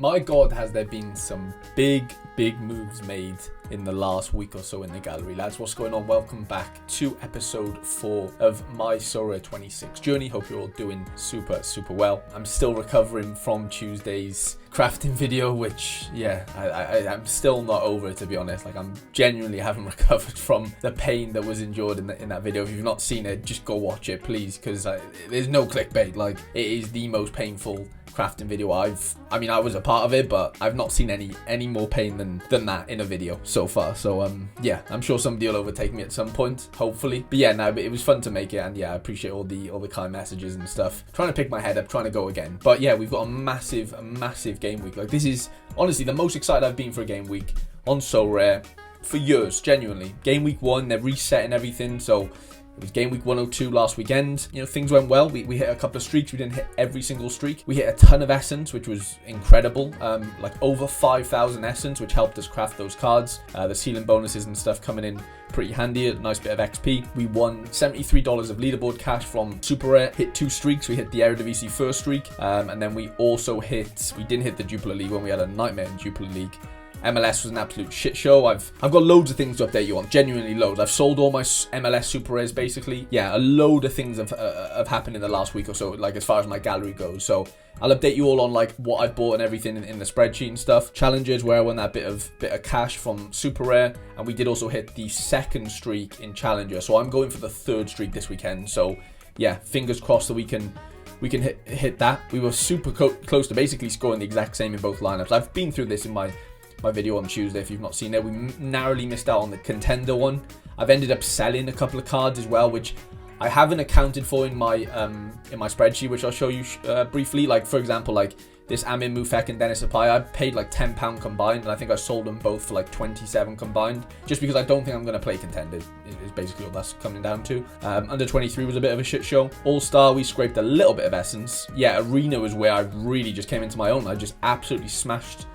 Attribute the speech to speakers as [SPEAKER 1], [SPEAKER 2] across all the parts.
[SPEAKER 1] My God, has there been some big moves made in the last week or so in the gallery, lads. What's going on? Welcome back to episode 4 of my Sorare 26 journey. Hope you're all doing super well. I'm still recovering from Tuesday's crafting video, which, yeah, I'm still not over it, to be honest. Like, I'm genuinely haven't recovered from the pain that was endured in that video. If you've not seen it, just go watch it, please, because there's no clickbait. Like, it is the most painful crafting video I was a part of it, but I've not seen any more pain than that in a video so far. So yeah, I'm sure somebody will overtake me at some point, hopefully. But yeah, no, it was fun to make it, and yeah, I appreciate all the kind messages and stuff. Trying to pick my head up, trying to go again. But yeah, we've got a massive game week. Like, this is honestly the most excited I've been for a game week on Sorare for years, genuinely. Game week 1, they're resetting everything, so it was game week 102 last weekend. You know, things went well. We hit a couple of streaks. We didn't hit every single streak. We hit a ton of essence, which was incredible. Like over 5,000 essence, which helped us craft those cards. The ceiling bonuses and stuff coming in pretty handy. A nice bit of XP. We won $73 of leaderboard cash from Super Rare. Hit 2 streaks. We hit the Eredivisie first streak. And then we also didn't hit the Jupiler League when we had a nightmare in Jupiler League. MLS was an absolute shit show. I've got loads of things to update you on, genuinely loads. I've sold all my MLS Super Rares, basically. Yeah, a load of things have happened in the last week or so, like as far as my gallery goes. So I'll update you all on like what I've bought and everything in the spreadsheet and stuff. Challenges where I won that bit of cash from Super Rare, and we did also hit the 2nd streak in Challenger. So I'm going for the 3rd streak this weekend. So yeah, fingers crossed that we can hit that. We were super close to basically scoring the exact same in both lineups. I've been through this in my video on Tuesday. If you've not seen it, we narrowly missed out on the contender one. I've ended up selling a couple of cards as well, which I haven't accounted for in my spreadsheet, which I'll show you briefly. Like, for example, like this Amin Mufek and Dennis Apai, I paid like £10 combined, and I think I sold them both for like 27 combined, just because I don't think I'm going to play contender is basically what that's coming down to. Under 23 was a bit of a shit show. All-Star, we scraped a little bit of essence. Yeah, Arena was where I really just came into my own. I just absolutely smashed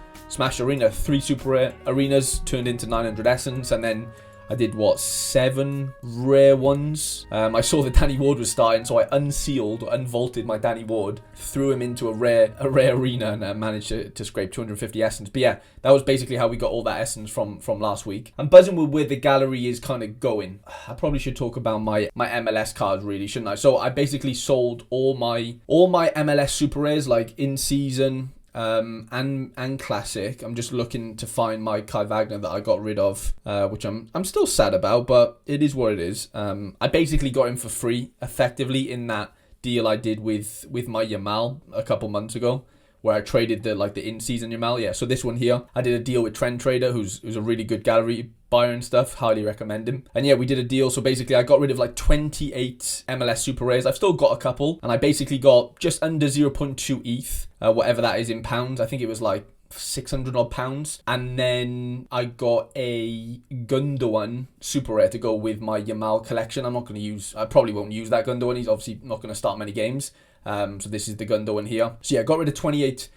[SPEAKER 1] Arena. 3 Super Rare Arenas turned into 900 essence, and then I did 7 rare ones. I saw that Danny Ward was starting, so I unvaulted my Danny Ward, threw him into a rare arena, and managed to scrape 250 essence. But yeah, that was basically how we got all that essence from last week. I'm buzzing with where the gallery is kind of going. I probably should talk about my MLS cards, really, shouldn't I? So I basically sold all my MLS Super Rares, like in season and classic. I'm just looking to find my Kai Wagner that I got rid of, which I'm still sad about, but it is what it is. I basically got him for free, effectively, in that deal I did with my Yamal a couple months ago, where I traded the in-season Yamal. Yeah, so this one here, I did a deal with Trend Trader, who's a really good gallery buyer and stuff. Highly recommend him. And yeah, we did a deal. So basically, I got rid of like 28 MLS Super Rares. I've still got a couple, and I basically got just under 0.2 ETH, whatever that is in pounds. I think it was like 600 odd pounds. And then I got a Gundogan Super Rare to go with my Yamal collection. I probably won't use that Gundogan. He's obviously not going to start many games. So this is the Gundogan here. So yeah, I got rid of 28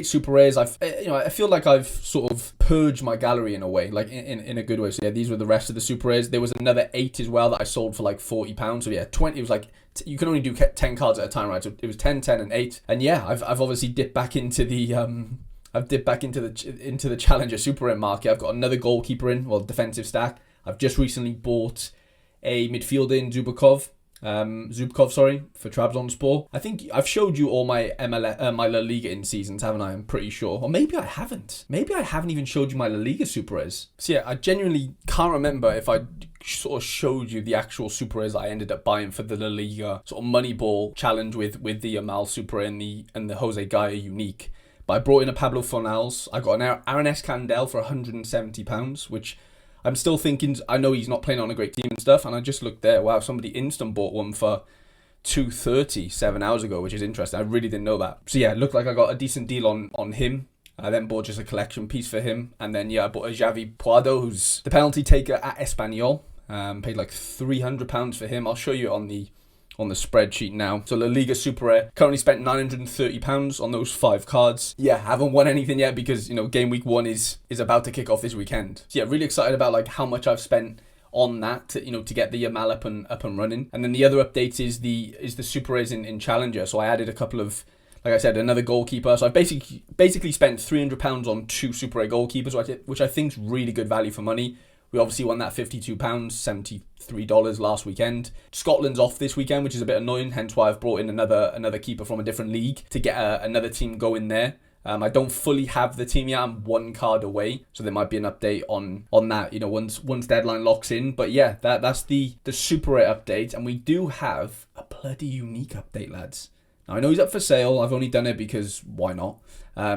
[SPEAKER 1] Super Rares. I feel like I've sort of purged my gallery in a way, like in a good way. So yeah, these were the rest of the Super Rares. There was another 8 as well that I sold for like £40. So yeah, 20. It was like you can only do 10 cards at a time, right? So it was 10, 10, and 8. And yeah, I've obviously dipped back into the into the Challenger Super Rare market. I've got another goalkeeper defensive stack. I've just recently bought a midfielder in Zubkov, for Trabzonspor. I think I've showed you all my my La Liga in seasons, haven't I? I'm pretty sure. Or maybe I haven't. Maybe I haven't even showed you my La Liga Super Rares. So yeah, I genuinely can't remember if I sort of showed you the actual Super Rares I ended up buying for the La Liga sort of Moneyball challenge with the Yamal Super and the Jose Gaia Unique. But I brought in a Pablo Fornals. I got an Aaron S. Candel for £170, which I'm still thinking, I know he's not playing on a great team and stuff, and I just looked there, wow, somebody instant bought one for $230 7 hours ago, which is interesting. I really didn't know that. So yeah, it looked like I got a decent deal on him. I then bought just a collection piece for him, and then yeah, I bought a Xavi Puado, who's the penalty taker at Espanyol. Paid like £300 for him. I'll show you on the spreadsheet now. So La Liga Super Rare, currently spent £930 on those 5 cards. Yeah, haven't won anything yet because, game week 1 is about to kick off this weekend. So yeah, really excited about like how much I've spent on that to get the Yamal up and running. And then the other update is the Super Rares in Challenger. So I added a couple of like I said, another goalkeeper. So I've basically spent £300 on 2 Super Rare goalkeepers, which I think is really good value for money. We obviously won that £52, $73 last weekend. Scotland's off this weekend, which is a bit annoying, hence why I've brought in another keeper from a different league to get another team going there. I don't fully have the team yet. I'm 1 card away, so there might be an update on that, once deadline locks in. But yeah, that's the Super Rare update, and we do have a bloody unique update, lads. Now, I know he's up for sale. I've only done it because why not?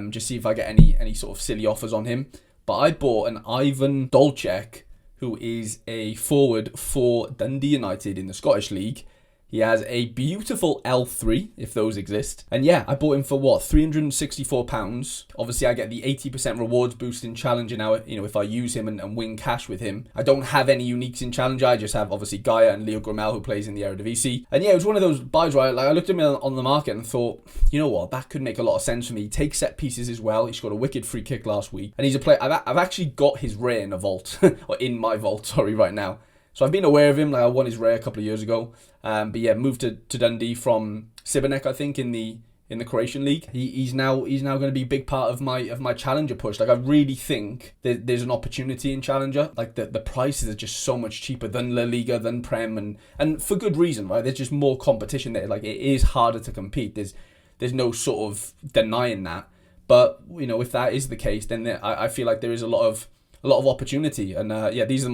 [SPEAKER 1] Just see if I get any sort of silly offers on him. But I bought an Ivan Dolcek, who is a forward for Dundee United in the Scottish League. He has a beautiful L3, if those exist. And yeah, I bought him for what, £364. Obviously, I get the 80% rewards boost in Challenger now, if I use him and win cash with him. I don't have any uniques in Challenger. I just have, obviously, Gaia and Leo Gramel, who plays in the Eredivisie. And yeah, it was one of those buys where I looked at him on the market and thought, you know what, that could make a lot of sense for me. He takes set pieces as well. He scored a wicked free kick last week. And he's a player, I've actually got his rare in a vault, or in my vault, right now. So I've been aware of him. I won his rare a couple of years ago. But yeah, moved to Dundee from Sibernek, I think, in the Croatian league. He's now going to be a big part of my Challenger push. I really think there's an opportunity in Challenger. The prices are just so much cheaper than La Liga, than Prem, and for good reason, right? There's just more competition there. It is harder to compete. There's no sort of denying that. But if that is the case, then I feel like there is a lot of opportunity. And yeah, these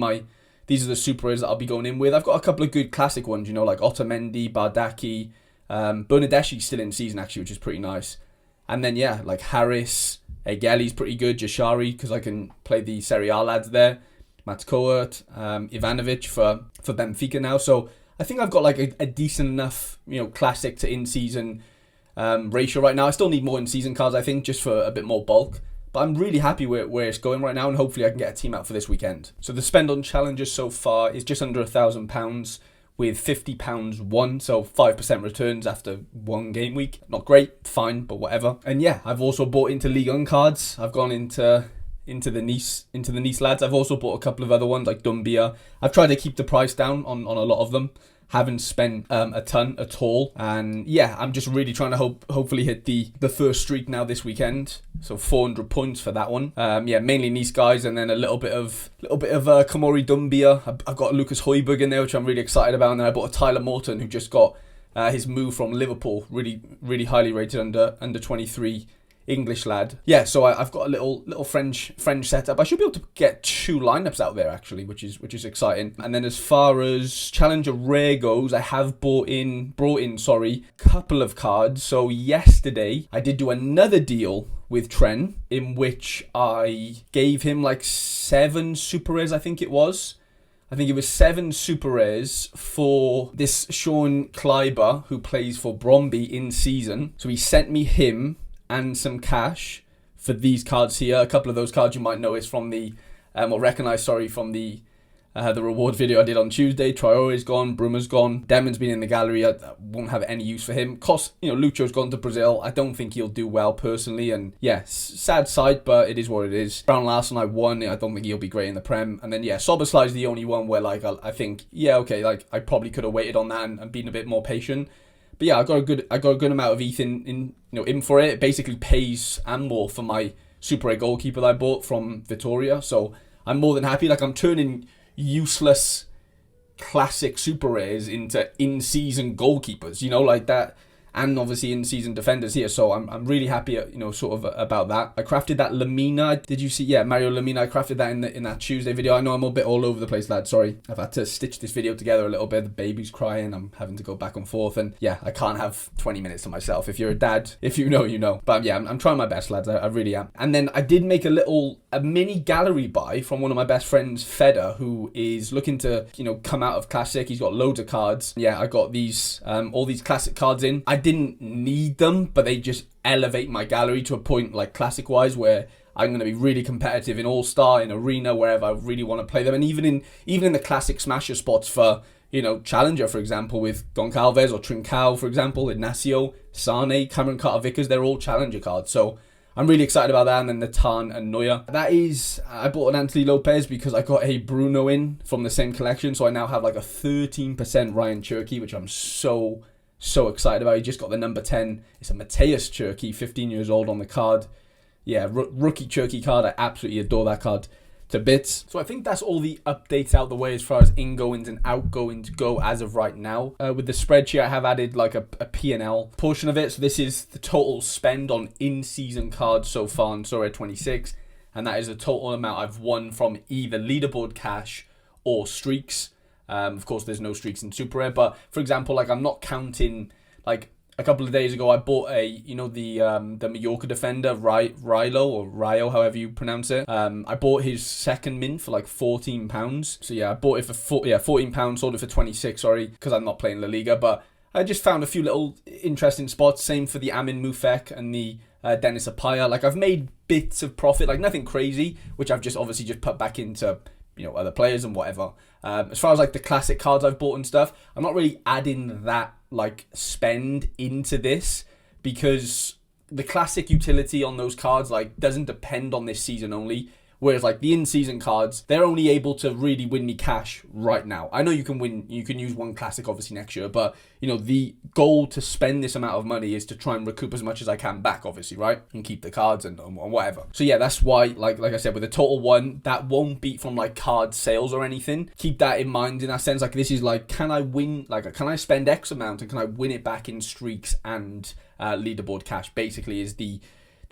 [SPEAKER 1] are the Super Rares that I'll be going in with. I've got a couple of good classic ones, like Otamendi, Bardaki, Bernadeschi's still in season actually, which is pretty nice. And then yeah, like Harris, Egeli's pretty good, Jashari, because I can play the Serie A lads there, Matkoert, Ivanovic for Benfica now. So I think I've got a decent enough, classic to in-season ratio right now. I still need more in-season cards, I think, just for a bit more bulk. But I'm really happy where it's going right now, and hopefully I can get a team out for this weekend. So the spend on challenges so far is just under £1,000 with £50 won, so 5% returns after 1 game week. Not great, fine, but whatever. And yeah, I've also bought into Ligue 1 cards. I've gone into the Nice lads. I've also bought a couple of other ones like Dumbia. I've tried to keep the price down on a lot of them. Haven't spent a ton at all, and yeah, I'm just really trying to hopefully hit the first streak now this weekend. So 400 points for that one. Yeah, mainly Nice guys, and then a little bit of Kamori Dumbia. I've got Lucas Højbjerg in there, which I'm really excited about, and then I bought a Tyler Morton, who just got his move from Liverpool, really highly rated under 23. English lad. Yeah, so I've got a little French setup. I should be able to get 2 lineups out there actually, which is exciting. And then as far as Challenger Rare goes, I have brought in couple of cards. So yesterday I did do another deal with Tren in which I gave him 7 Super Rares, I think it was 7 Super Rares for this Sean Kleiber, who plays for Bromby in season. So he sent me him and some cash for these cards here. A couple of those cards you might notice from the from the reward video I did on Tuesday. Traore's gone, Bruma's gone, Demon's been in the gallery. I won't have any use for him. Lucho's gone to Brazil. I don't think he'll do well personally, and yeah, sad sight, but it is what it is. Brown Larson I won. I don't think he'll be great in the Prem. And then yeah, Soberslai's the only one where I think yeah, okay, I probably could have waited on that and been a bit more patient. But yeah, I got a good amount of ETH in for it. It basically pays and more for my Super Rare goalkeeper that I bought from Vitoria. So I'm more than happy. I'm turning useless classic Super Rares into in-season goalkeepers, like that. And obviously in-season defenders here. So I'm really happy, about that. I crafted that Lamina. Did you see? Yeah, Mario Lamina. I crafted that in that Tuesday video. I know I'm a bit all over the place, lad. Sorry. I've had to stitch this video together a little bit. The baby's crying. I'm having to go back and forth. And yeah, I can't have 20 minutes to myself. If you're a dad, if you know, you know. But yeah, I'm trying my best, lads. I really am. And then I did make a mini gallery buy from one of my best friends, Feder, who is looking to, come out of Classic. He's got loads of cards. Yeah, I got these, all these Classic cards in. I didn't need them, but they just elevate my gallery to a point Classic wise where I'm going to be really competitive in All-Star, in Arena, wherever I really want to play them, and even in the Classic Smasher spots for Challenger, for example, with Goncalves or Trincao, for example, Ignacio, Sane, Cameron Carter-Vickers, they're all Challenger cards. So I'm really excited about that. And then the Tarn and Neuer. I bought an Anthony Lopez because I got a Bruno in from the same collection. So I now have a 13% Ryan Cherky, which I'm so so excited about. He just got the number 10. It's a Mateus Cherky, 15 years old on the card. Yeah, rookie Cherky card. I absolutely adore that card to bits. So I think that's all the updates out the way as far as ingoings and outgoings go as of right now. With the spreadsheet, I have added like a P&L portion of it. So this is the total spend on in-season cards so far on Sorare 26. And that is the total amount I've won from either leaderboard cash or streaks. Of course, there's no streaks in Super Rare. But for example, like I'm not counting, like a couple of days ago, I bought the Mallorca defender, Rilo or Rio, however you pronounce it. I bought his second mint for like £14. So yeah, I bought it for £14, sold it for 26, sorry, because I'm not playing La Liga. But I just found a few little interesting spots. Same for the Amin Mufek and the Dennis Apaya. Like I've made bits of profit, like nothing crazy, which I've just obviously just put back into, other players and whatever. As far as like the classic cards I've bought and stuff, I'm not really adding that like spend into this because the classic utility on those cards like doesn't depend on this season only. Whereas like the in-season cards, they're only able to really win me cash right now. I know you can use one classic obviously next year, but the goal to spend this amount of money is to try and recoup as much as I can back, obviously, right? And keep the cards and whatever. So yeah, that's why, like I said, with the total one, that won't beat from like card sales or anything. Keep that in mind in that sense. Like this is like, can I win? Like, can I spend X amount and can I win it back in streaks and leaderboard cash? Basically, is the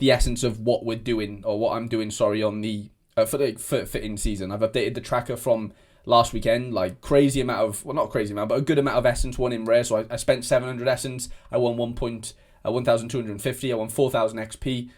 [SPEAKER 1] essence of what we're doing, or what I'm doing, sorry, on the for in season. I've updated the tracker from last weekend, like crazy amount of, well, not crazy amount, but a good amount of essence won in rare. So I spent 700 essence. I won 1,250. I won 4,000 XP.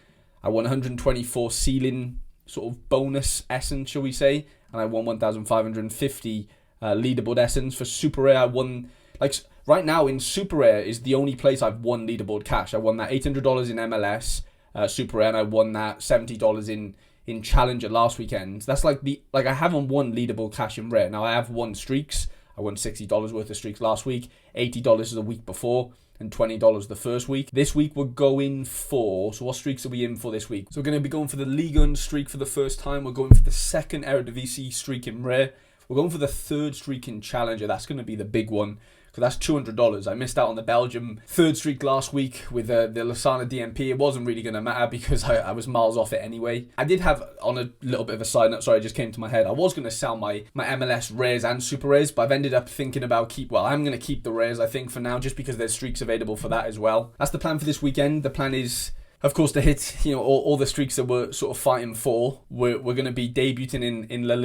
[SPEAKER 1] I won 124 ceiling sort of bonus essence, shall we say, and I won 1,550 leaderboard essence. For super rare, I won, like right now in super rare is the only place I've won leaderboard cash. I won that $800 in MLS super rare, and I won that $70 in Challenger last weekend. That's like I haven't won leaderboard cash in rare. Now I have won streaks. I won $60 worth of streaks last week, $80 the week before, and $20 the first week. This week we're going for, so what streaks are we in for this week? So we're going to be going for the Ligue 1 streak for the first time. We're going for the second Eredivisie streak in rare. We're going for the third streak in Challenger. That's going to be the big one, because that's $200. I missed out on the Belgium third streak last week with the Lasana DMP. It wasn't really going to matter because I was miles off it anyway. I did have, on a little bit of a side note, sorry, it just came to my head, I was going to sell my MLS rares and super rares, but I've ended up thinking about I'm going to keep the rares, I think, for now, just because there's streaks available for that as well. That's the plan for this weekend. The plan is, of course, to hit all the streaks that we're sort of fighting for. We're going to be debuting in La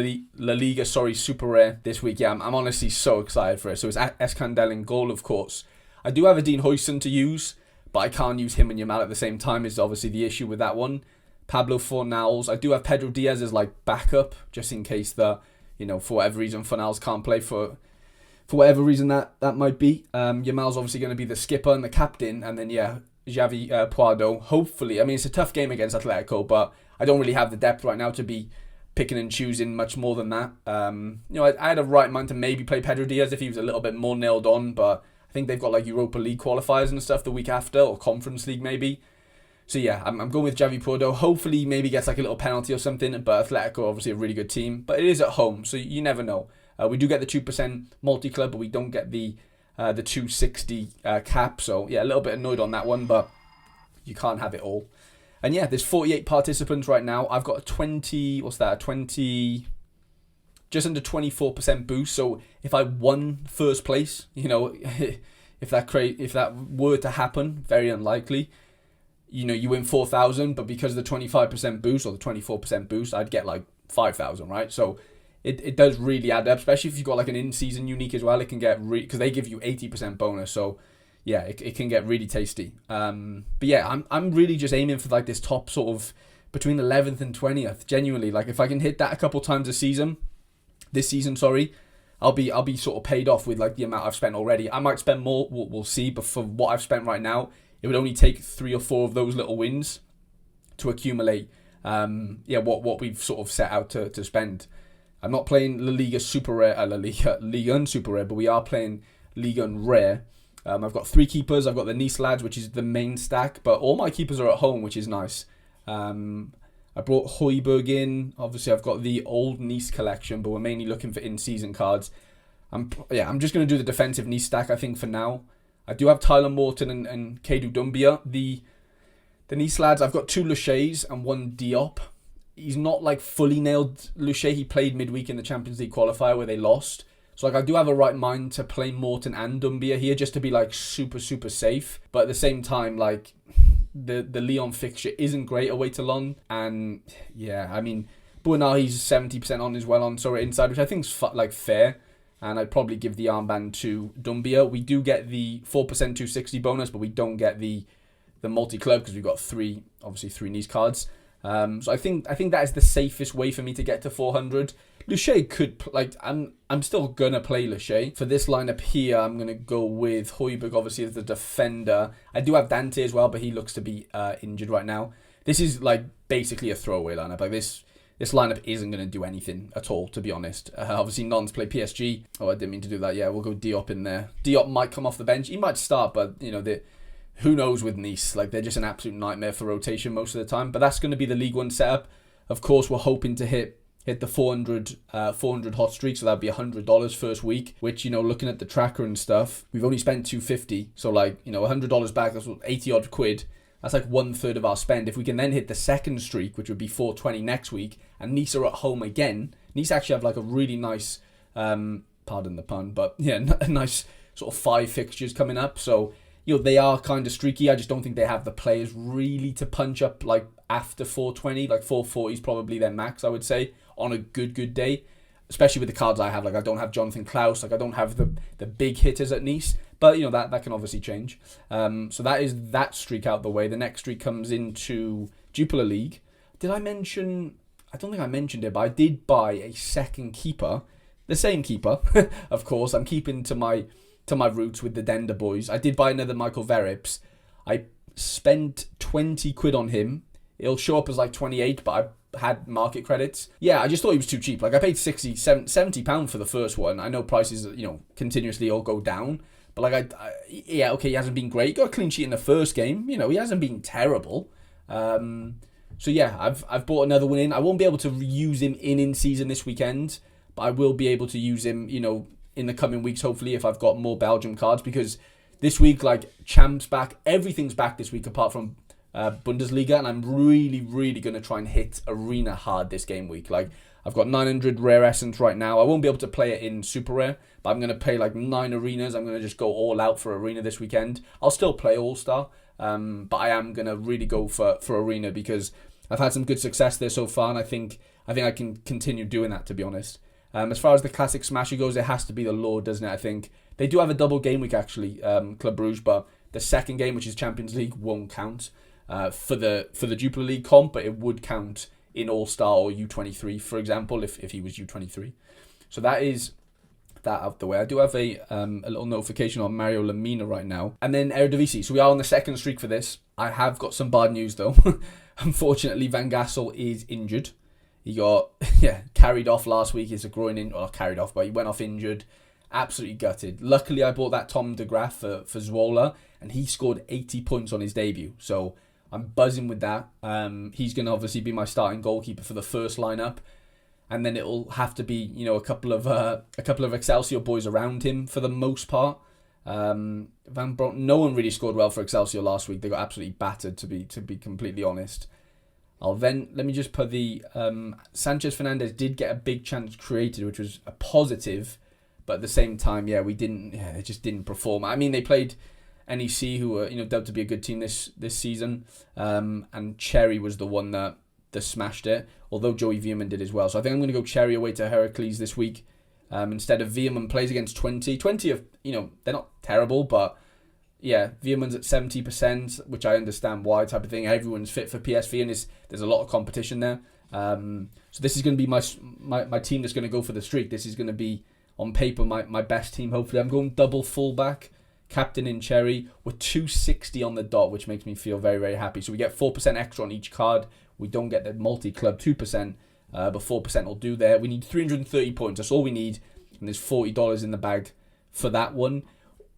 [SPEAKER 1] Liga, super rare this week. Yeah, I'm honestly so excited for it. So it's Escandel in goal, of course. I do have a Dean Huijsen to use, but I can't use him and Yamal at the same time, is obviously the issue with that one. Pablo Fornals. I do have Pedro Diaz as like backup, just in case for whatever reason Fornals can't play for whatever reason that might be. Yamal's obviously going to be the skipper and the captain, and then Xavi Puado, hopefully. I mean, it's a tough game against Atletico, but I don't really have the depth right now to be picking and choosing much more than that. I had a right mind to maybe play Pedro Diaz if he was a little bit more nailed on, but I think they've got like Europa League qualifiers and stuff the week after, or Conference League maybe. So yeah, I'm going with Xavi Puado. Hopefully he maybe gets like a little penalty or something, but Atletico obviously a really good team, but it is at home, so you never know. We do get the 2% multi-club, but we don't get the 260 cap, so yeah, a little bit annoyed on that one, but you can't have it all. And yeah, there's 48 participants right now. I've got a 20, just under 24% boost. So if I won first place, if that were to happen, very unlikely, you win 4,000, but because of the 25% boost or the 24% boost, I'd get like 5,000, right? So it does really add up, especially if you've got like an in-season unique as well. It can get because they give you 80% bonus, so yeah, it can get really tasty. But yeah, I'm really just aiming for like this top sort of between 11th and 20th. Genuinely, like if I can hit that a couple times this season, I'll be sort of paid off with like the amount I've spent already. I might spend more, we'll see, but for what I've spent right now, it would only take 3 or 4 of those little wins to accumulate. What we've sort of set out to spend. I'm not playing La Liga Super Rare, Ligue 1 Super Rare, but we are playing Ligue 1 Rare. I've got 3 keepers. I've got the Nice lads, which is the main stack, but all my keepers are at home, which is nice. I brought Højbjerg in. Obviously, I've got the old Nice collection, but we're mainly looking for in-season cards. I'm just going to do the defensive Nice stack, I think, for now. I do have Tyler Morton and Kedu Dumbia. The Nice lads, I've got 2 Lushés and 1 Diop. He's not like fully nailed Luché. He played midweek in the Champions League qualifier where they lost. So like I do have a right mind to play Morton and Dumbia here just to be like super, super safe. But at the same time, like the Lyon fixture isn't great away to Lyon. And yeah, I mean, Buenal, he's 70% on as well on Sorare inside, which I think is like fair. And I'd probably give the armband to Dumbia. We do get the 4% 260 bonus, but we don't get the multi-club because we've got 3 Nice cards. So I think that is the safest way for me to get to 400. Luché could, like, I'm still going to play Luché. For this lineup here, I'm going to go with Højbjerg, obviously, as the defender. I do have Dante as well, but he looks to be injured right now. This is, like, basically a throwaway lineup. Like, this lineup isn't going to do anything at all, to be honest. Obviously, Nons play PSG. Oh, I didn't mean to do that. Yeah, we'll go Diop in there. Diop might come off the bench. He might start, but, you know, who knows with Nice? Like, they're just an absolute nightmare for rotation most of the time. But that's going to be the League One setup. Of course, we're hoping to hit the 400 hot streak, so that'd be $100 first week, which, you know, looking at the tracker and stuff, we've only spent $250, so like, you know, $100 back, that's 80 odd quid. That's like 1/3 of our spend. If we can then hit the second streak, which would be 420 next week, and Nice are at home again, Nice actually have like a really nice, pardon the pun, but yeah, a nice sort of 5 fixtures coming up, so, you know, they are kind of streaky. I just don't think they have the players really to punch up like after 420, like 440 is probably their max, I would say, on a good day, especially with the cards I have. Like, I don't have Jonathan Klaus, like I don't have the big hitters at Nice, but you know, that can obviously change. So that is that streak out the way. The next streak comes into Jupiler League. Did I mention, I don't think I mentioned it, but I did buy a second keeper, the same keeper. Of course, I'm keeping to my roots with the Dender boys. I did buy another Michael Verrips. I spent 20 quid on him. It'll show up as like 28, but I had market credits. Yeah, I just thought he was too cheap. Like, I paid £70 for the first one. I know prices, you know, continuously all go down, but like, yeah, okay, he hasn't been great. He got a clean sheet in the first game. You know, he hasn't been terrible. So yeah, I've bought another one in. I won't be able to use him in season this weekend, but I will be able to use him, you know, in the coming weeks, hopefully, if I've got more Belgium cards, because this week, like, Champs back, everything's back this week apart from Bundesliga, and I'm really going to try and hit Arena hard this game week. Like, I've got 900 Rare Essence right now. I won't be able to play it in Super Rare, but I'm going to play like 9 arenas. I'm going to just go all out for Arena this weekend. I'll still play All-Star, but I am going to really go for Arena because I've had some good success there so far, and I think I can continue doing that, to be honest. As far as the Classic Smasher goes, it has to be the Lord, doesn't it? I think they do have a double game week, actually, Club Brugge, but the second game, which is Champions League, won't count for the Jupiler League comp, but it would count in All-Star or U23, for example, if he was U23. So that is that out the way. I do have a little notification on Mario Lemina right now. And then Eredivisie. So we are on the second streak for this. I have got some bad news, though. Unfortunately, Van Gassel is injured. He got carried off last week. It's a groin injury. Well, not carried off, but he went off injured. Absolutely gutted. Luckily, I bought that Tom de Graaf for Zwolle, and he scored 80 points on his debut. So I'm buzzing with that. He's going to obviously be my starting goalkeeper for the first lineup, and then it'll have to be, you know, a couple of Excelsior boys around him for the most part. Van Bron, no one really scored well for Excelsior last week. They got absolutely battered, to be completely honest. Let me just put the Sanchez Fernandez did get a big chance created, which was a positive, but at the same time, they just didn't perform. I mean, they played NEC, who were, you know, dubbed to be a good team this season, and Cherry was the one that smashed it, although Joey Veerman did as well. So I think I'm going to go Cherry away to Heracles this week, instead of Veerman plays against 20. 20 of, you know, they're not terrible, but yeah, Veerman's at 70%, which I understand why, type of thing. Everyone's fit for PSV, and there's a lot of competition there. So this is going to be my team that's going to go for the streak. This is going to be, on paper, my best team, hopefully. I'm going double fullback, captain in Cherry, with 260 on the dot, which makes me feel very, very happy. So we get 4% extra on each card. We don't get the multi-club 2%, but 4% will do there. We need 330 points. That's all we need, and there's $40 in the bag for that one.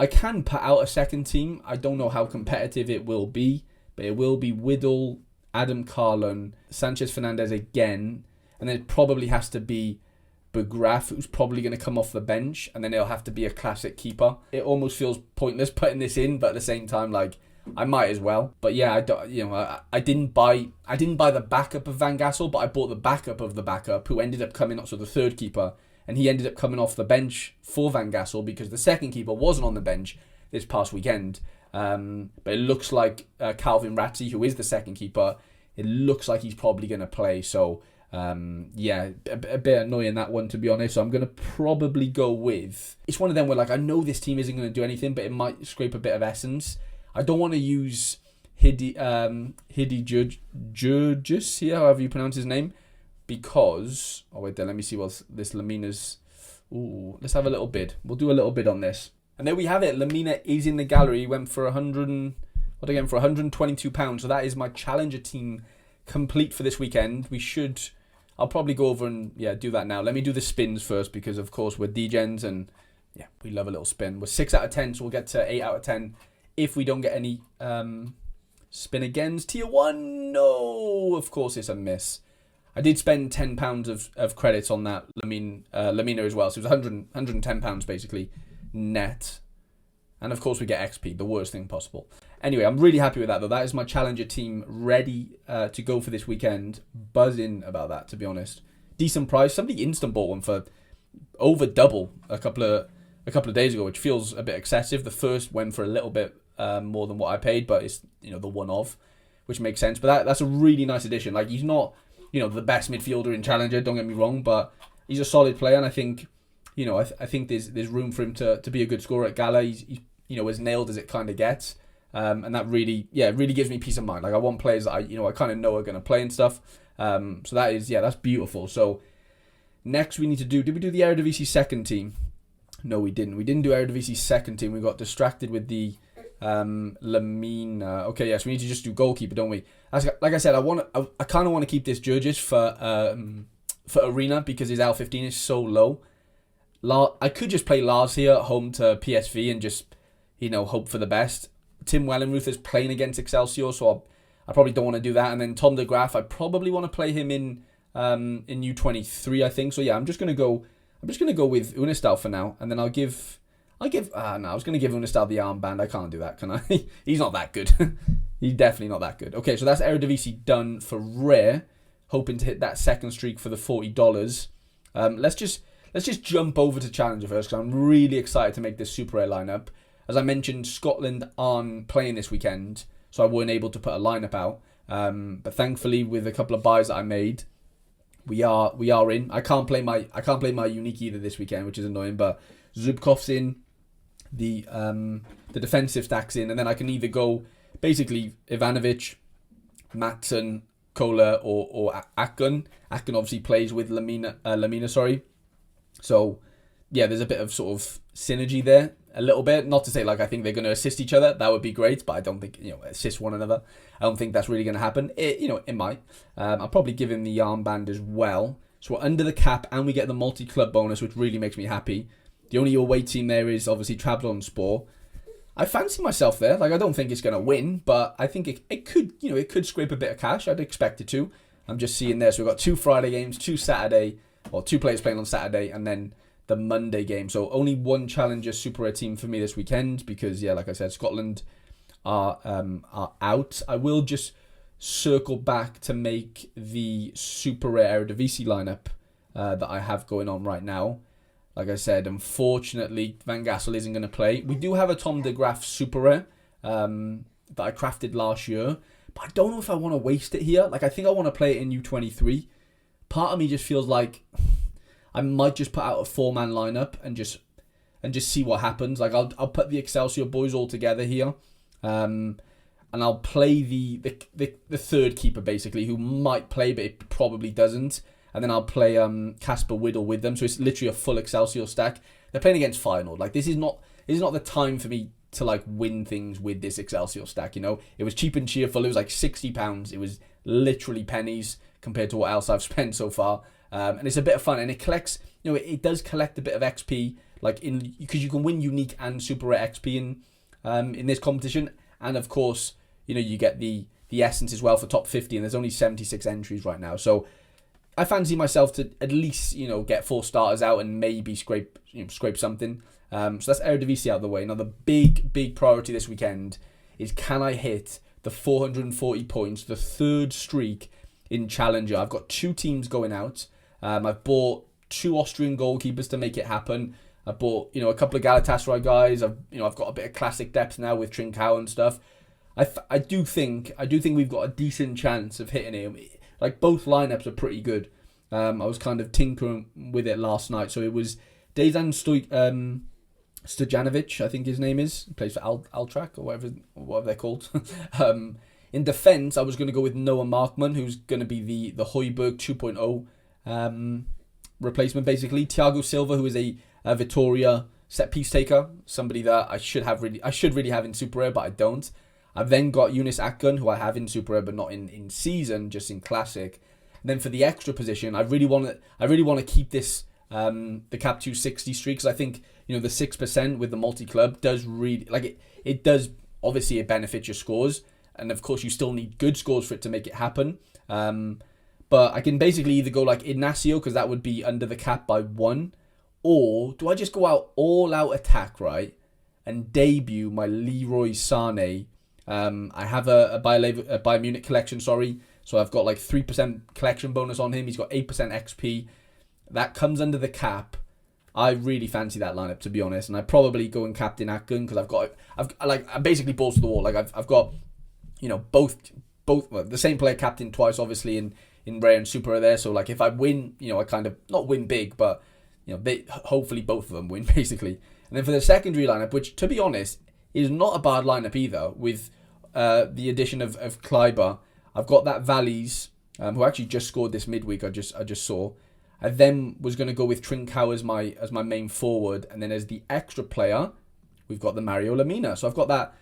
[SPEAKER 1] I can put out a second team. I don't know how competitive it will be, but it will be Whittle, Adam Carlon, Sanchez Fernandez again, and then it probably has to be Begraf, who's probably going to come off the bench, and then it'll have to be a classic keeper. It almost feels pointless putting this in, but at the same time, like, I might as well. But yeah, I didn't buy the backup of Van Gassel, but I bought the backup of the backup, who ended up coming off, so the third keeper, and he ended up coming off the bench for Van Gassel because the second keeper wasn't on the bench this past weekend. But it looks like Calvin Ratzi, who is the second keeper, it looks like he's probably going to play. So yeah, a bit annoying, that one, to be honest. So I'm going to probably go with... It's one of them where, like, I know this team isn't going to do anything, but it might scrape a bit of essence. I don't want to use Hidi Jurgis here, however you pronounce his name, because... Oh, wait there, let me see what this Lamina's... Ooh, let's have a little bid. We'll do a little bid on this. And there we have it. Lamina is in the gallery. He went for £122. So that is my challenger team complete for this weekend. I'll probably go over and do that now. Let me do the spins first because of course we're degens and we love a little spin. We're 6 out of 10, so we'll get to 8 out of 10 if we don't get any spin agains. Tier 1, no, of course it's a miss. I did spend £10 of credits on that Lamina as well, so it was £110 basically net. And of course we get XP, the worst thing possible. Anyway, I'm really happy with that though. That is my challenger team ready to go for this weekend. Buzzing about that, to be honest. Decent price. Somebody instant bought one for over double a couple of days ago, which feels a bit excessive. The first went for a little bit more than what I paid, but it's the one of, which makes sense. But that's a really nice addition. Like, he's not the best midfielder in challenger, don't get me wrong, but he's a solid player, and I think I think there's room for him to be a good scorer at Gala. He's as nailed as it kind of gets. And that really gives me peace of mind. Like, I want players that I kind of know are going to play and stuff. So that's beautiful. So next we need to did we do the Eredivisie second team? No, we didn't. We didn't do Eredivisie second team. We got distracted with the Lamina. Okay, yes, we need to just do goalkeeper, don't we? Like I said, I kind of want to keep this Jurgis for Arena because his L15 is so low. I could just play Lars here at home to PSV and just hope for the best. Tim Wellenruth is playing against Excelsior, so I probably don't want to do that. And then Tom de Graaf, I probably want to play him in U23, I think. So yeah, I'm just gonna go with Unistal for now, and then I was gonna give Unistal the armband. I can't do that, can I? He's not that good. He's definitely not that good. Okay, so that's Eredivisie done for Rare, hoping to hit that second streak for the $40. Let's just jump over to Challenger first, because I'm really excited to make this Super Rare lineup. As I mentioned, Scotland aren't playing this weekend, so I weren't able to put a lineup out. But thankfully, with a couple of buys that I made, we are in. I can't play my unique either this weekend, which is annoying. But Zubkov's in, the defensive stack's in, and then I can either go basically Ivanovic, Matson, Kohler, or Akgun. Akgun obviously plays with Lamina. So yeah, there's a bit of sort of synergy there. A little bit, not to say like I think they're going to assist each other. That would be great, but I don't think assist one another. I don't think that's really going to happen. It might. I'll probably give him the armband as well. So we're under the cap, and we get the multi-club bonus, which really makes me happy. The only away team there is obviously Trabzonspor. I fancy myself there. Like, I don't think it's going to win, but I think it could scrape a bit of cash. I'd expect it to. I'm just seeing there. So we've got 2 Friday games, 2 players playing on Saturday, and then the Monday game. So only one Challenger Super Rare team for me this weekend because, like I said, Scotland are out. I will just circle back to make the Super Rare Eredivisie lineup that I have going on right now. Like I said, unfortunately, Van Gassel isn't going to play. We do have a Tom de Graaf Super Rare that I crafted last year, but I don't know if I want to waste it here. Like, I think I want to play it in U23. Part of me just feels like I might just put out a 4-man lineup and just see what happens. Like, I'll put the Excelsior boys all together here, and I'll play the third keeper basically, who might play but it probably doesn't, and then I'll play Casper Whittle with them. So it's literally a full Excelsior stack. They're playing against Feyenoord. Like, this is not the time for me to like win things with this Excelsior stack. It was cheap and cheerful. It was like £60. It was literally pennies compared to what else I've spent so far. And it's a bit of fun, and it collects, it does collect a bit of XP, like because you can win unique and super rare XP in this competition, and of course, you get the essence as well for top 50, and there's only 76 entries right now, so I fancy myself to at least, get 4 starters out and maybe scrape something. So that's Eredivisie out of the way. Now the big priority this weekend is, can I hit the 440 points, the 3rd streak in Challenger? I've got 2 teams going out. I've bought 2 Austrian goalkeepers to make it happen. I bought, a couple of Galatasaray guys. I've got a bit of classic depth now with Trincao and stuff. I do think we've got a decent chance of hitting it. Like, both lineups are pretty good. I was kind of tinkering with it last night. So it was Dejan Stojanovic, I think his name is. He plays for Altrak or whatever they're called. In defence, I was going to go with Noah Markman, who's going to be the Højbjerg 2.0 replacement, basically. Thiago Silva, who is a Vitoria set piece taker, somebody that I should really have in Super Rare, but I don't. I've then got Yunus Akgün, who I have in Super Rare, but not in season, just in Classic. And then for the extra position, I really want to keep this the cap 260 streak, because I think the 6% with the multi club does really, like, it does, obviously it benefits your scores, and of course you still need good scores for it to make it happen. But I can basically either go like Ignacio, because that would be under the cap by 1. Or do I just go out all out attack, right, and debut my Leroy Sané? I have a Bayern Munich collection, sorry. So I've got like 3% collection bonus on him. He's got 8% XP. That comes under the cap. I really fancy that lineup, to be honest. And I probably go and captain Akgün, because I'm basically balls to the wall. Like, I've got, both the same player captain twice, obviously in Rare and Super are there. So like, if I win, I kind of not win big, but hopefully both of them win, basically. And then for the secondary lineup, which, to be honest, is not a bad lineup either, with the addition of Kleiber. I've got that Valleys, who actually just scored this midweek. I just saw. I then was going to go with Trincao as my main forward, and then as the extra player, we've got the Mario Lemina. So I've got that,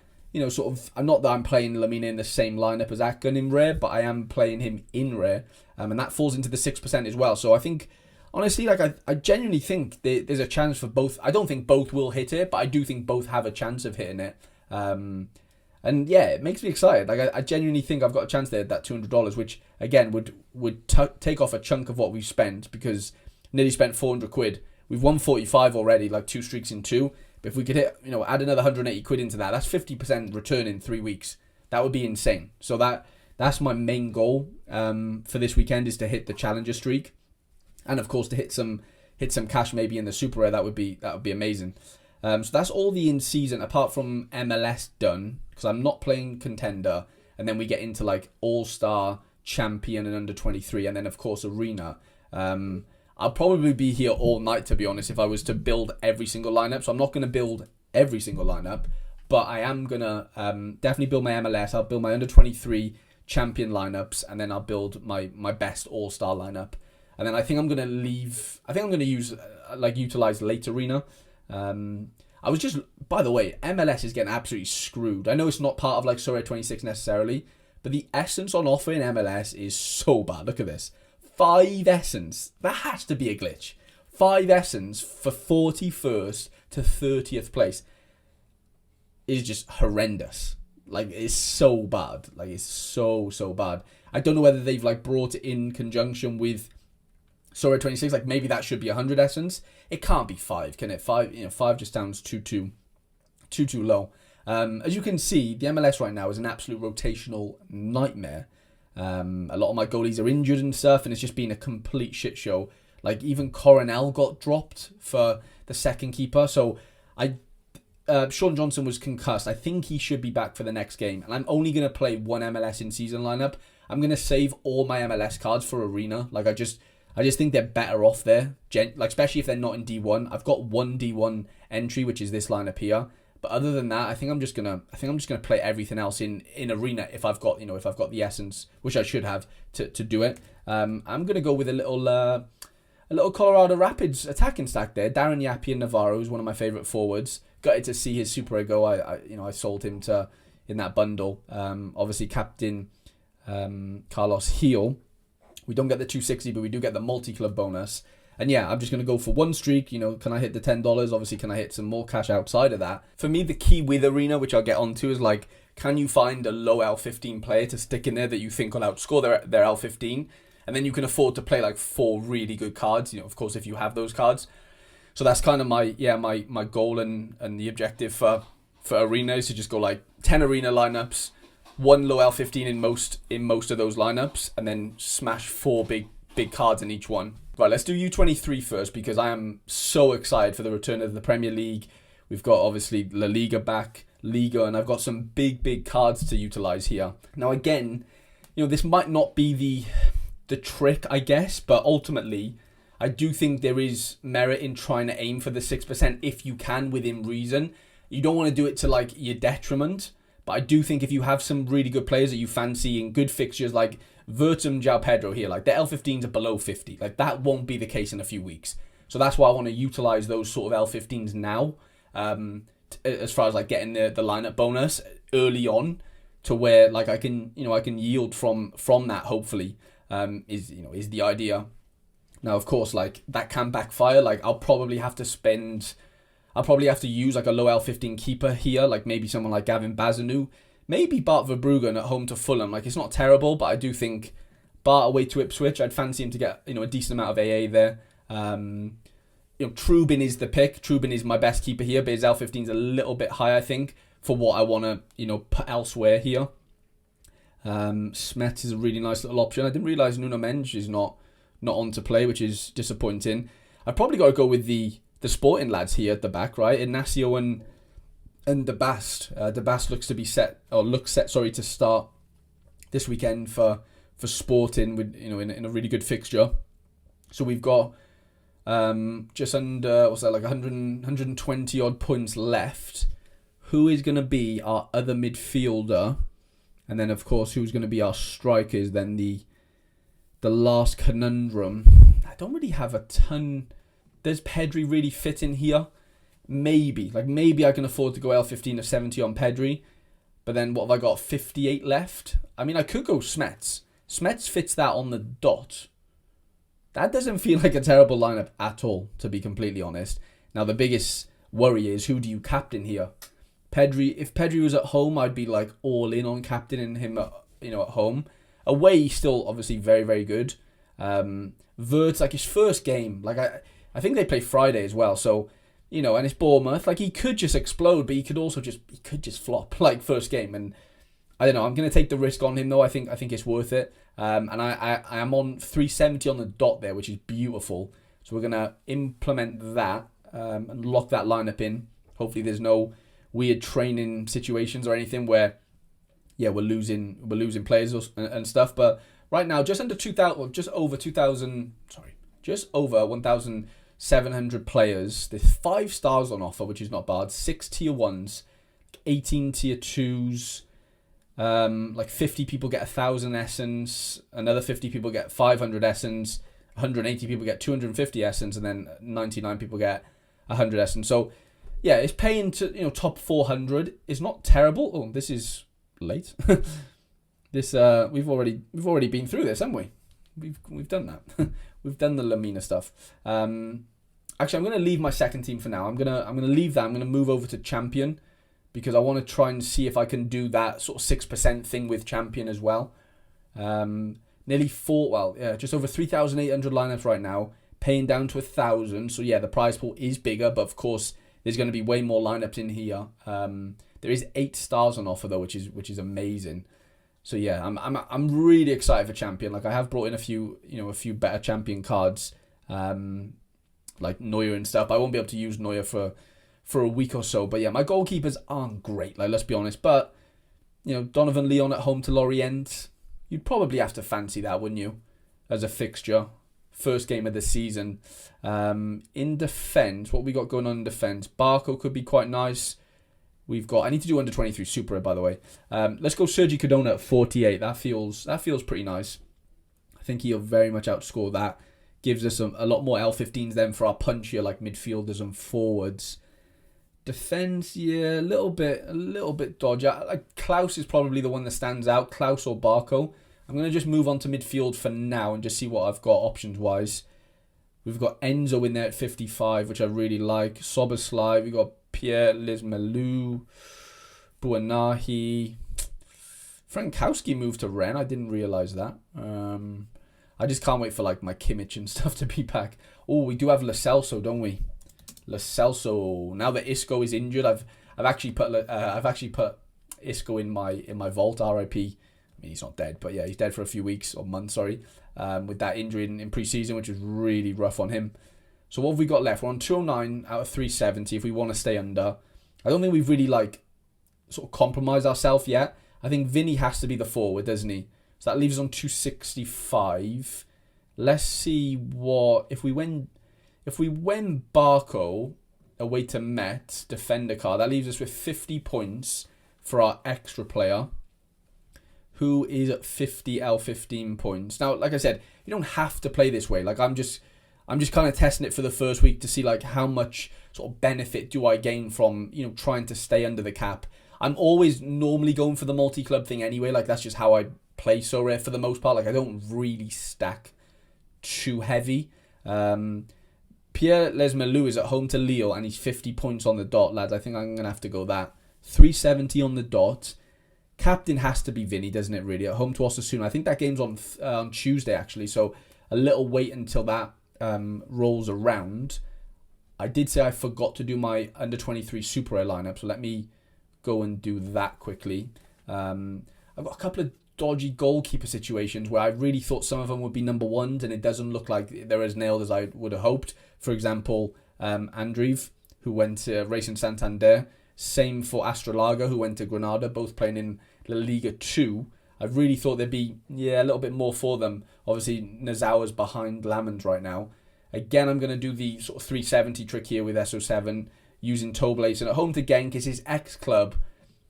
[SPEAKER 1] sort of. I'm not that I'm playing Lemina in the same lineup as Akgün in Rare, but I am playing him in Rare, and that falls into the 6% as well. So I think, honestly, like, I genuinely think there's a chance for both. I don't think both will hit it, but I do think both have a chance of hitting it. And yeah, it makes me excited. Like, I genuinely think I've got a chance there at that $200, which again would take off a chunk of what we've spent, because nearly spent 400 quid. We've won 45 already, like 2 streaks in 2. But if we could hit, add another 180 quid into that, that's 50% return in 3 weeks. That would be insane. So that's my main goal for this weekend, is to hit the Challenger streak. And of course, to hit some cash maybe in the Super Rare. That would be amazing. So that's all the in-season, apart from MLS done, because I'm not playing Contender. And then we get into like All-Star, Champion, and Under 23, and then of course Arena. I'll probably be here all night, to be honest, if I was to build every single lineup. So I'm not going to build every single lineup, but I am going to definitely build my MLS. I'll build my Under 23 Champion lineups, and then I'll build my best All-Star lineup. And then I think I'm going to use, utilize late Arena. I was just, by the way, MLS is getting absolutely screwed. I know it's not part of like Sorare 26 necessarily, but the essence on offer in MLS is so bad. Look at this. 5 essence. That has to be a glitch. 5 essence for 41st to 30th place is just horrendous. Like, it's so bad. Like, it's so bad. I don't know whether they've like brought it in conjunction with Sorare 26, like maybe that should be 100 essence. It can't be 5, can it? 5 just sounds too low. As you can see, the MLS right now is an absolute rotational nightmare. A lot of my goalies are injured and stuff, and it's just been a complete shit show. Like, even Coronel got dropped for the second keeper. So Sean Johnson was concussed. I think he should be back for the next game. And I'm only going to play one MLS in season lineup. I'm going to save all my MLS cards for Arena. Like, I just think they're better off there, like, especially if they're not in D1. I've got one D1 entry, which is this lineup here. But other than that, I think I'm just gonna play everything else in Arena if I've got the essence, which I should have to do it. I'm gonna go with a little Colorado Rapids attacking stack there. Darren Yappi and Navarro is one of my favorite forwards. Gutted to see his Super Rare go. I sold him in that bundle. Obviously captain Carlos Heel. We don't get the 260, but we do get the multi-club bonus. And yeah, I'm just going to go for one streak. Can I hit the $10? Obviously, can I hit some more cash outside of that? For me, the key with Arena, which I'll get onto, is can you find a low L15 player to stick in there that you think will outscore their L15? And then you can afford to play like 4 really good cards, of course, if you have those cards. So that's kind of my goal and the objective for Arena is to just go like 10 Arena lineups, 1 low L15 in most of those lineups, and then smash 4 big cards in each one. Right, let's do U23 first, because I am so excited for the return of the Premier League. We've got obviously La Liga back, Liga, and I've got some big cards to utilize here. Now again, this might not be the trick, I guess, but ultimately I do think there is merit in trying to aim for the 6% if you can within reason. You don't want to do it to like your detriment, but I do think if you have some really good players that you fancy in good fixtures like Vertum, João Pedro here, like the L15s are below 50. Like that won't be the case in a few weeks. So that's why I want to utilize those sort of L15s now, as far as like getting the lineup bonus early on, to where like I can yield from that, hopefully, is the idea. Now of course, like that can backfire. Like I'll probably have to use like a low L15 keeper here, like maybe someone like Gavin Bazanu. Maybe Bart Verbruggen at home to Fulham. Like, it's not terrible, but I do think Bart away to Ipswich, I'd fancy him to get, a decent amount of AA there. Trubin is the pick. Trubin is my best keeper here, but his L15 is a little bit high, I think, for what I want to, put elsewhere here. Smet is a really nice little option. I didn't realise Nuno Mendes is not on to play, which is disappointing. I've probably got to go with the Sporting lads here at the back, right? Ignacio and De Bast. De Bast looks set to start this weekend for Sporting with in a really good fixture. So we've got just under 120 odd points left. Who is going to be our other midfielder? And then of course who's going to be our strikers? Then the last conundrum. I don't really have a ton. Does Pedri really fit in here? Maybe I can afford to go L15 of 70 on Pedri, but then what have I got? 58 left. I mean, I could go Smets. Smets fits that on the dot. That doesn't feel like a terrible lineup at all, to be completely honest. Now the biggest worry is, who do you captain here? Pedri. If Pedri was at home, I'd be like all in on captaining him at home. Away, he's still obviously very, very good. Vert's like his first game. Like I think they play Friday as well, so. And it's Bournemouth. Like, he could just explode, but he could just flop, like, first game. And I don't know. I'm going to take the risk on him, though. I think it's worth it. And I am on 370 on the dot there, which is beautiful. So we're going to implement that and lock that lineup in. Hopefully there's no weird training situations or anything where, we're losing players and stuff. But right now, just over 1,700 players. There's 5 stars on offer, which is not bad. 6 tier 1s, 18 tier 2s. Like 50 people get 1,000 essence. Another 50 people get 500 essence. 180 people get 250 essence, and then 99 people get 100 essence. So yeah, it's paying to top 400. It's not terrible. Oh, this is late. This we've already been through this, haven't we? We've done that. We've done the Lamina stuff. Actually, I'm going to leave my second team for now. I'm gonna leave that. I'm going to move over to Champion, because I want to try and see if I can do that sort of 6% thing with Champion as well. Just over 3,800 lineups right now, paying down to 1,000. So yeah, the prize pool is bigger, but of course there's going to be way more lineups in here. There is 8 stars on offer though, which is amazing. So yeah, I'm really excited for Champion. Like, I have brought in a few better Champion cards, like Neuer and stuff. I won't be able to use Neuer for a week or so. But yeah, my goalkeepers aren't great. Like, let's be honest. But Donovan Leon at home to Lorient, you'd probably have to fancy that, wouldn't you, as a fixture? First game of the season. In defence, what we got going on in defence? Barco could be quite nice. I need to do under 23 Super, by the way. Let's go Sergi Cardona at 48. That feels pretty nice. I think he'll very much outscore that. Gives us a lot more L15s then for our punchier, like, midfielders and forwards. Defence, yeah, a little bit dodgy. Like, Klaus is probably the one that stands out. Klaus or Barco. I'm going to just move on to midfield for now and just see what I've got options-wise. We've got Enzo in there at 55, which I really like. Soboslai. We've got Pierre Lismelou. Buanahi. Frankowski moved to Rennes. I didn't realise that. I just can't wait for like my Kimmich and stuff to be back. Oh, we do have Lo Celso, don't we? Lo Celso. Now that Isco is injured, I've actually put Isco in my vault. RIP. I mean, he's not dead, but yeah, he's dead for a few weeks or months. Sorry, with that injury in pre-season, which was really rough on him. So what have we got left? We're on 209 out of 370. If we want to stay under, I don't think we've really like sort of compromised ourselves yet. I think Vinny has to be the forward, doesn't he? So that leaves us on 265. Let's see what if we win Barco away to Met defender card. That leaves us with 50 points for our extra player, who is at 50 L15 points. Now, like I said, you don't have to play this way. Like I'm just kind of testing it for the first week to see like how much sort of benefit do I gain from, you know, trying to stay under the cap. I'm always normally going for the multi-club thing anyway. Like that's just how I play Sorare for the most part. Like I don't really stack too heavy. Pierre Lesmelou is at home to Lille and he's 50 points on the dot, lads. I think I'm going to have to go that. 370 on the dot. Captain has to be Vinny, doesn't it, really? At home to Osasuna. I think that game's on Tuesday, actually. So a little wait until that rolls around. I did say I forgot to do my under-23 Super Air lineup, so let me go and do that quickly. I've got a couple of dodgy goalkeeper situations where I really thought some of them would be number ones, and it doesn't look like they're as nailed as I would have hoped. For example, Andreev, who went to Racing Santander. Same for Astrolaga, who went to Granada, both playing in La Liga 2. I really thought there'd be a little bit more for them. Obviously, Nazawa's behind Lamens right now. Again, I'm going to do the sort of 370 trick here with SO7, using Toblace. And at home to Genk is his ex-club.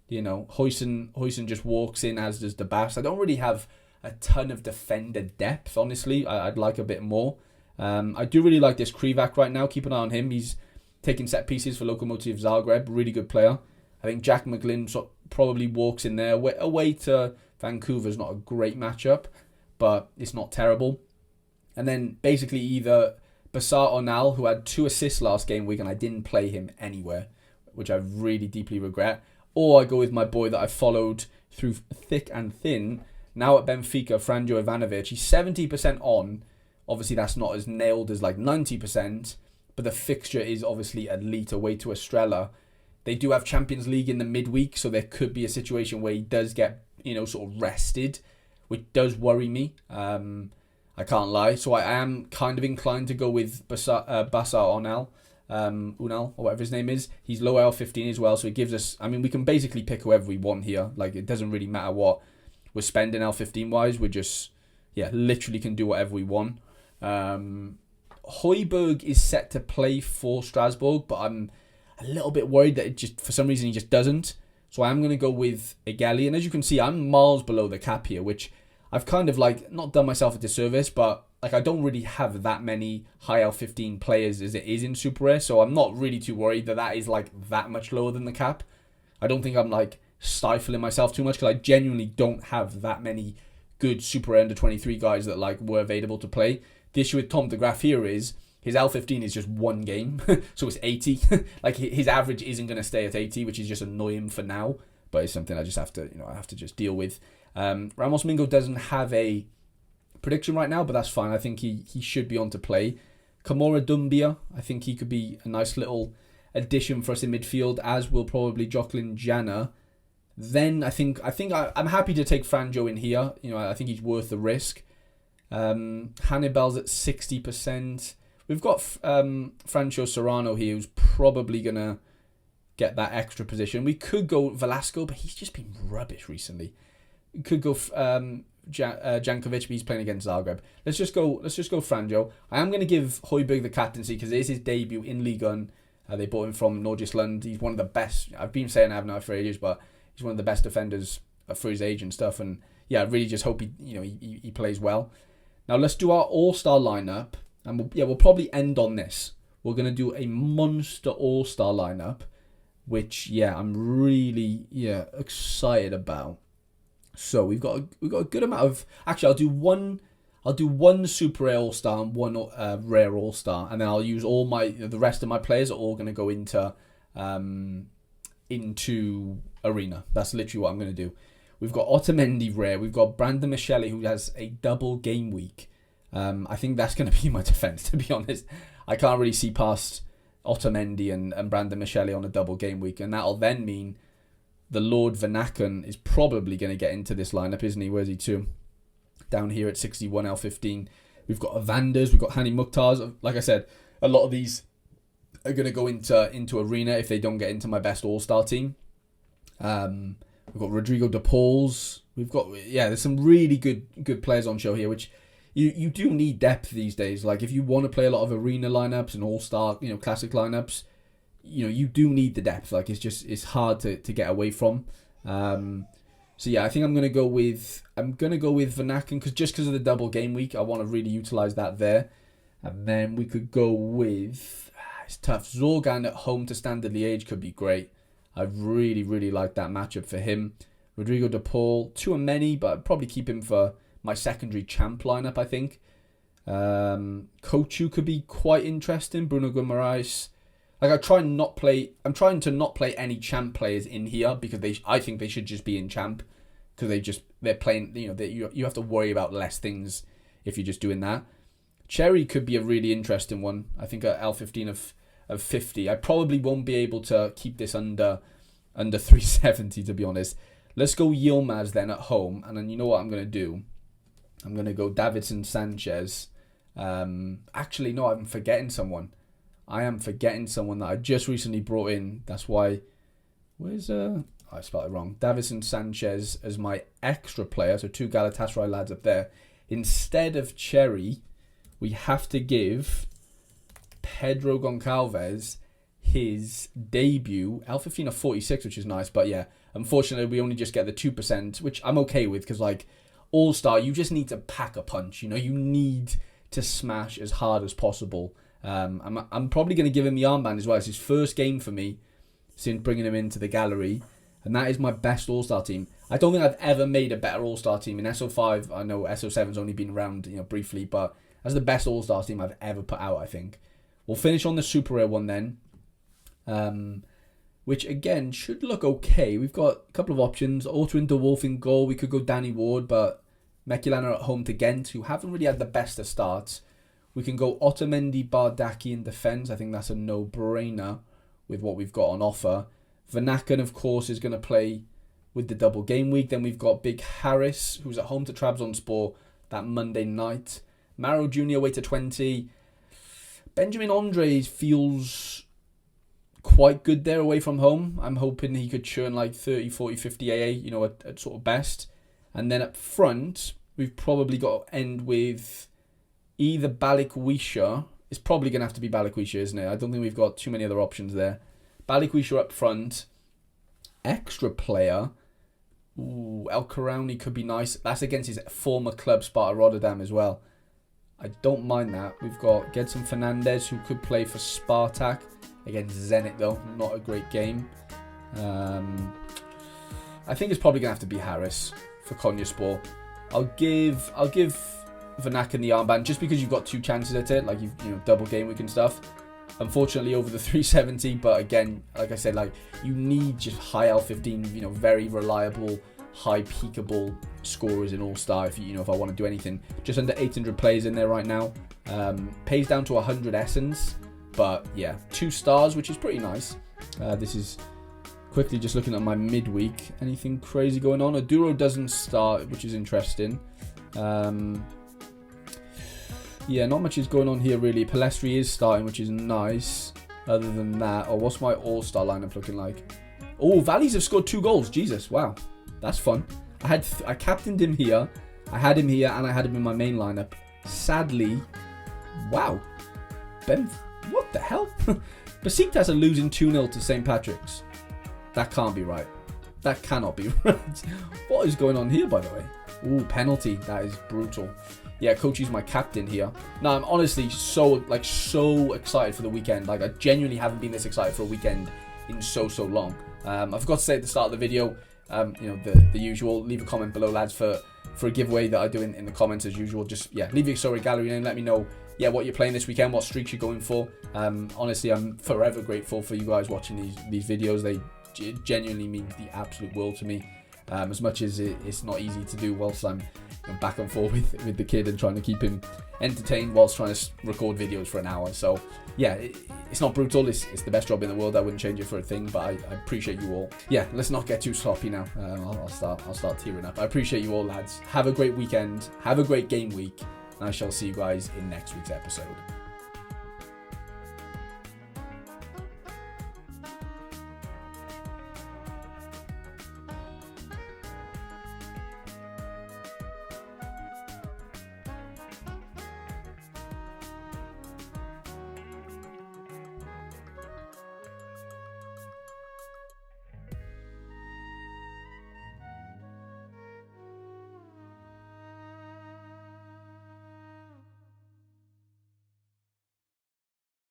[SPEAKER 1] You know, Huysen just walks in, as does the Bass. I don't really have a ton of defender depth, honestly. I'd like a bit more. I do really like this Krivak right now. Keep an eye on him. He's taking set pieces for Lokomotiv Zagreb. Really good player. I think Jack McGlynn probably walks in there. Away to Vancouver is not a great matchup, but it's not terrible. And then basically either Bassar Onal, who had 2 assists last game week, and I didn't play him anywhere, which I really deeply regret. Or I go with my boy that I followed through thick and thin, now at Benfica, Franjo Ivanovic. He's 70% on. Obviously, that's not as nailed as like 90%, but the fixture is obviously elite away to Estrella. They do have Champions League in the midweek, so there could be a situation where he does get, you know, sort of rested, which does worry me. I can't lie. So I am kind of inclined to go with Bassar Onal, Unal, or whatever his name is. He's low L15 as well, so it gives us... I mean, we can basically pick whoever we want here. Like, it doesn't really matter what we're spending L15-wise. We're just, literally can do whatever we want. Højbjerg is set to play for Strasbourg, but I'm a little bit worried that for some reason he just doesn't. So I'm going to go with Egali. And as you can see, I'm miles below the cap here, which I've kind of like not done myself a disservice, but like I don't really have that many high L15 players as it is in Super Rare. So I'm not really too worried that is like that much lower than the cap. I don't think I'm like stifling myself too much because I genuinely don't have that many good Super Rare under 23 guys that like were available to play. The issue with Tom de Graaf here is his L15 is just one game, so it's 80. Like his average isn't going to stay at 80, which is just annoying for now. But it's something I just have to, I have to just deal with. Ramos Mingo doesn't have a prediction right now, but that's fine. I think he should be on to play. Kamora Dumbia, I think he could be a nice little addition for us in midfield, as will probably Jocelyn Jana. Then I think I'm happy to take Franjo in here. I think he's worth the risk. Hannibal's at 60%. We've got Franco Serrano here, who's probably going to get that extra position. We could go Velasco, but he's just been rubbish recently. We could go Jankovic, but he's playing against Zagreb. Let's just go Franjo. I am going to give Højbjerg the captaincy because it is his debut in Ligue 1. They bought him from Nordjylland. He's one of the best. I've been saying I have now for ages, but he's one of the best defenders for his age and stuff. And I really just hope he plays well. Now let's do our all-star lineup, and we'll probably end on this. We're going to do a monster all-star lineup, which I'm really excited about. So we've got a good amount of. Actually, I'll do one Super Rare All-Star and one Rare All-Star, and then I'll use all the rest of my players are all going to go into Arena. That's literally what I'm going to do. We've got Otamendi Rare. We've got Brandon Michele, who has a double game week. I think that's going to be my defence, to be honest. I can't really see past Otamendi and Brandon Michele on a double game week, and that'll then mean the Lord Vanaken is probably going to get into this lineup, isn't he? Where's he to? Down here at 61 L15. We've got Evanders, we've got Hani Mukhtars. Like I said, a lot of these are going to go into Arena if they don't get into my best all-star team. We've got Rodrigo De Pauls. We've got, there's some really good players on show here, which you do need depth these days. Like, if you want to play a lot of Arena lineups and all-star, classic lineups, you do need the depth. Like, it's hard to get away from. So yeah, I think I'm gonna go with Vanaken because of the double game week. I want to really utilize that there, and then we could go with, it's tough. Zorgan at home to Standard Liège could be great. I really like that matchup for him. Rodrigo De Paul, too many, but I'd probably keep him for my secondary champ lineup, I think. Kochu could be quite interesting. Bruno Guimaraes. Like, I'm trying to not play any champ players in here because I think they should just be in champ because they're playing. You have to worry about less things if you're just doing that. Cherry could be a really interesting one. I think at L15 of 50. I probably won't be able to keep this under 370, to be honest. Let's go Yilmaz then at home, and then you know what I'm going to do? I'm going to go Davinson Sanchez. Actually, no, I'm forgetting someone. I am forgetting someone that I just recently brought in. That's why... I spelled it wrong. Davinson Sanchez as my extra player, so 2 Galatasaray lads up there. Instead of Cherry, we have to give Pedro Goncalves his debut, L15 of 46, which is nice, but yeah, unfortunately we only just get the 2%, which I'm okay with, because like All-Star, you just need to pack a punch, you need to smash as hard as possible. I'm probably going to give him the armband as well. It's his first game for me since bringing him into the gallery, and that is my best All-Star team. I don't think I've ever made a better All-Star team in SO5. I know SO7's only been around briefly, but that's the best All-Star team I've ever put out, I think. We'll finish on the Super Rare one then, which again should look okay. We've got a couple of options. Otwin De Wolf in goal. We could go Danny Ward, but Mekilana at home to Ghent, who haven't really had the best of starts. We can go Otamendi, Bardaki in defence. I think that's a no-brainer with what we've got on offer. Vanaken, of course, is going to play with the double game week. Then we've got Big Harris, who's at home to Trabzonspor that Monday night. Maro Jr. away to 20. Benjamin Andres feels quite good there away from home. I'm hoping he could churn like 30, 40, 50 AA, at sort of best. And then up front, we've probably got to end with either Balikwisha. It's probably going to have to be Balikwisha, isn't it? I don't think we've got too many other options there. Balikwisha up front. Extra player. Ooh, El Karauni could be nice. That's against his former club, Sparta Rotterdam, as well. I don't mind that. We've got Gedson Fernandez, who could play for Spartak. Against Zenit, though. Not a great game. I think it's probably going to have to be Harris for Konyaspor. I'll give Vanaken the armband just because you've got 2 chances at it, like you've double game week and stuff. Unfortunately over the 370, but again, like I said, like you need just high L15, very reliable, high peakable scorers in All-Star if if I want to do anything. Just under 800 players in there right now. Pays down to 100 essence, but yeah, 2 stars, which is pretty nice. This is quickly just looking at my midweek. Anything crazy going on? Aduro doesn't start, which is interesting. Yeah, not much is going on here really. Palestri is starting, which is nice. Other than that, what's my all-star lineup looking like? Oh, Valleys have scored 2 goals. Jesus, wow, that's fun. I captained him here. I had him here, and I had him in my main lineup. Sadly, wow, what the hell? Besiktas are losing 2-0 to St. Patrick's. That can't be right. That cannot be right. What is going on here, by the way? Ooh, penalty. That is brutal. Yeah, Kochi's my captain here. Now, I'm honestly so excited for the weekend. Like, I genuinely haven't been this excited for a weekend in so long. I forgot to say at the start of the video, the usual. Leave a comment below, lads, for a giveaway that I do in the comments as usual. Just, leave your Sorare gallery name. Let me know, what you're playing this weekend, what streaks you're going for. Honestly, I'm forever grateful for you guys watching these videos. They genuinely mean the absolute world to me. as much as it's not easy to do whilst I'm back and forth with the kid and trying to keep him entertained whilst trying to record videos for an hour. So yeah, it's not brutal, it's the best job in the world. I wouldn't change it for a thing, but I appreciate you all. Yeah, let's not get too sloppy now. I'll start tearing up. I appreciate you all, lads. Have a great weekend, have a great game week, and I shall see you guys in next week's episode.